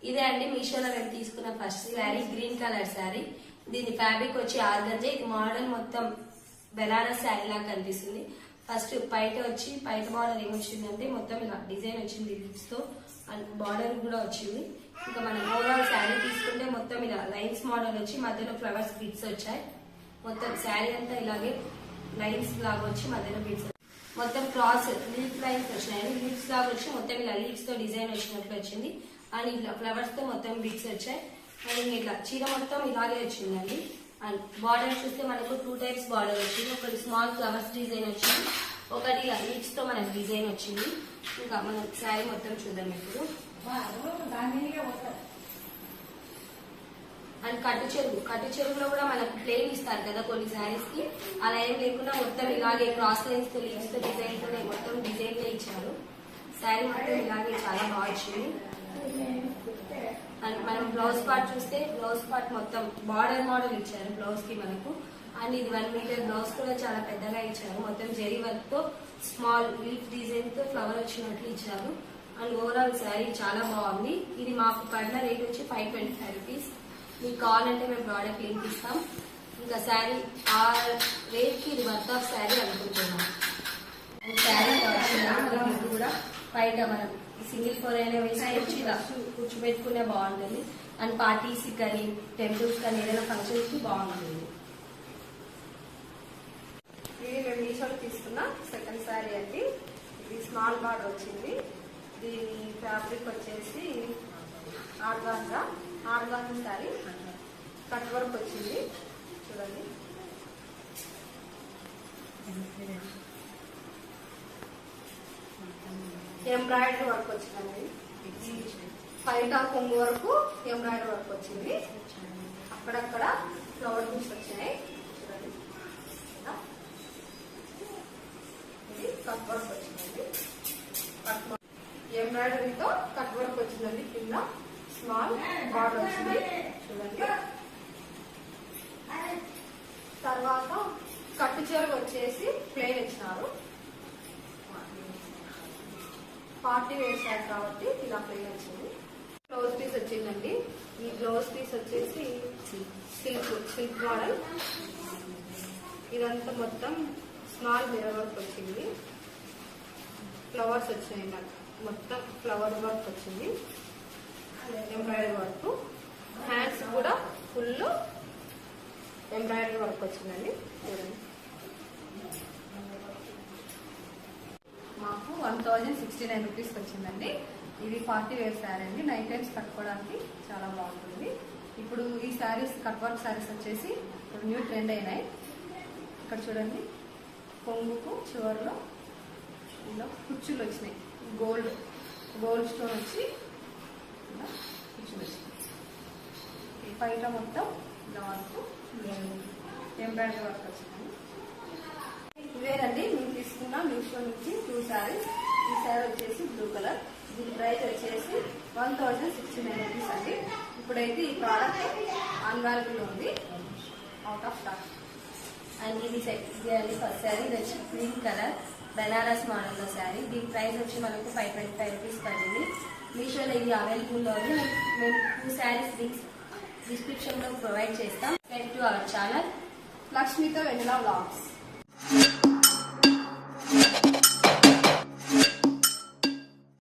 ఇదే అండి మీషోలో మేము తీసుకున్న first sari, green colour sari. దీని ఫ్యాబ్రిక్ వచ్చి ఆర్గంజా. ఇది మోడల్ మొత్తం బెనారస్ శారీ లాగా కనిపిస్తుంది. ఫస్ట్ పైట బార్డర్ ఏమొచ్చిందంటే మొత్తం ఇలా డిజైన్ వచ్చింది లిప్స్ తో, అండ్ బార్డర్ కూడా వచ్చింది. ఇంకా మనం ఓవరాల్ శారీ తీసుకుంటే మొత్తం ఇలా లైన్స్ మోడల్ వచ్చి మధ్యలో ఫ్లవర్స్ బిట్స్ వచ్చాయి. మొత్తం శారీ అంతా ఇలాగే లైన్స్ లాగా వచ్చి మధ్యలో బిట్స్, మొత్తం క్రాస్ లీఫ్ లైన్స్ వచ్చినాయి. లీవ్స్ లాగా వచ్చి మొత్తం ఇలా లీవ్స్ తో డిజైన్ వచ్చినట్లు వచ్చింది. అండ్ ఇట్లా ఫ్లవర్స్ తో మొత్తం బిట్స్ వచ్చాయి. అండ్ ఇట్లా చీర మొత్తం ఇలాగే వచ్చిందండి. అండ్ బార్డర్ చూస్తే మనకు 2 టైప్స్ బార్డర్ వచ్చింది. ఒకటి స్మాల్ ఫ్లవర్స్ డిజైన్ వచ్చింది, ఒకటి ఇలా లీవ్స్ తో మనకు డిజైన్ వచ్చింది. ఇంకా మనం శారీ మొత్తం చూద్దాం ఇప్పుడు. అండ్ కట్టు చెరువులో కూడా మనకు ప్లేన్ ఇస్తారు కదా కొన్ని శారీస్ కి, అలా ఏం లేకుండా మొత్తం ఇలాగే క్రాస్ లైన్స్ తో లీవ్స్ తో డిజైన్ తో మొత్తం డిజైన్ లో ఇచ్చారు. శారీ మొత్తం ఇలాగే చాలా బాగా వచ్చింది. అండ్ మనం బ్లౌజ్ పార్ట్ చూస్తే బ్లౌజ్ పార్ట్ మొత్తం బార్డర్ మోడల్ ఇచ్చారు బ్లౌజ్ కి మనకు. అండ్ ఇది 1 మీటర్ బ్లౌజ్ కూడా చాలా పెద్దగా ఇచ్చారు. మొత్తం జరీ వర్క్ తో స్మాల్ లీఫ్ డిజైన్ తో ఫ్లవర్ వచ్చినట్లు ఇచ్చారు. అండ్ ఓవరాల్ శారీ చాలా బాగుంది. ఇది మాకు పడిన రేట్ వచ్చి 525 రూపీస్. మీకు కావాలంటే మేము ప్రోడక్ట్ లింక్ ఇస్తాం. ఇంకా శారీ ఆ రేట్ కి ఇది వర్త్ ఆఫ్ శారీ అనుకుంటున్నాం. శారీ కూడా బయట మనం సింగిల్ ఫోర్ అయినా వేసి ఇలా కూర్చోబెట్టుకునే బాగుంటుంది. అండ్ పార్టీస్ కానీ టెంపుల్స్ కానీ ఏదైనా ఫంక్షన్స్ కి బాగుంటుంది. ఇది మేము మీషోలో తీసుకున్న సెకండ్ శారీ అండి. ఇది స్మాల్ బార్డర్ వచ్చింది. దీని ఫ్యాబ్రిక్ వచ్చేసి ఆర్గాన్జా శారీ, కట్ వర్క్ వచ్చింది చూడండి. ఎంబ్రాయిడరీ వర్క్ వచ్చిందండి. పైట కొంగు వరకు ఎంబ్రాయిడరీ వర్క్ వచ్చింది. అక్కడక్కడ ఫ్లవర్ బూస్ వచ్చినాయి చూడండి. ఇది కట్ వర్క్ వచ్చిందండి. ఎంబ్రాయిడరీతో కట్ వర్క్ వచ్చిందండి. కింద స్మాల్ బార్డర్ వచ్చింది చూడండి. తర్వాత కట్టు చీర వచ్చేసి ప్లెయిన్ ఇచ్చినారు. పార్టీ వేసారు కాబట్టి ఇలా ప్లెయిన్ వచ్చింది. బ్లౌజ్ పీస్ వచ్చిందండి. ఈ బ్లౌజ్ పీస్ వచ్చేసి సిల్క్ మోడల్. ఇదంతా మొత్తం స్మాల్ మిర్రర్ వర్క్ వచ్చింది. ఫ్లవర్స్ వచ్చినాయి నాకు, మొత్తం ఫ్లవర్ వర్క్ వచ్చింది. ఎంబ్రాయిడరీ వర్క్, హ్యాండ్స్ కూడా ఫుల్ ఎంబ్రాయిడరీ వర్క్ వచ్చిందండి చూడండి. మాకు 1069 రూపీస్ వచ్చిందండి. ఇది పార్టీ వేర్ శారీ అండి. నైట్ టైమ్స్ కట్టుకోవడానికి చాలా బాగుంటుంది. ఇప్పుడు ఈ శారీస్ కట్ వర్క్ శారీస్ వచ్చేసి ఇప్పుడు న్యూ ట్రెండ్ అయినాయి. ఇక్కడ చూడండి, కొంగుకు చివరిలో ఇలా కుచ్చులు వచ్చినాయి. గోల్డ్ స్టోన్ వచ్చి ఇలా కుచ్చులు వచ్చినాయి. ఈ పైట మొత్తం ఇలా వర్క్ ఎంబ్రాయిడరీ వర్క్ వచ్చిందండి. ఇవేనండి మేము తీసుకున్న మీషో నుంచి 2 శారీస్. ఈ శారీ వచ్చేసి బ్లూ కలర్. దీని ప్రైస్ వచ్చేసి 1069 రూపీస్ అండి. ఇప్పుడైతే ఈ ప్రోడక్ట్ అన్వైలబుల్ ఉంది, అవుట్ ఆఫ్ స్టాక్. అండ్ ఇది ఫస్ట్ శారీ వచ్చి గ్రీన్ కలర్ బెనారస్ మోడల్ లో శారీ. దీని ప్రైస్ వచ్చి మనకు 525 రూపీస్ పడింది. మీషోలో ఇది అవైలబుల్ లో ఉంది. మేము 2 శారీస్ లింక్స్ డిస్క్రిప్షన్ లో ప్రొవైడ్ చేస్తాం. సబ్స్క్రైబ్ టు అవర్ ఛానల్ లక్ష్మితో వెన్నెల వ్లాగ్స్.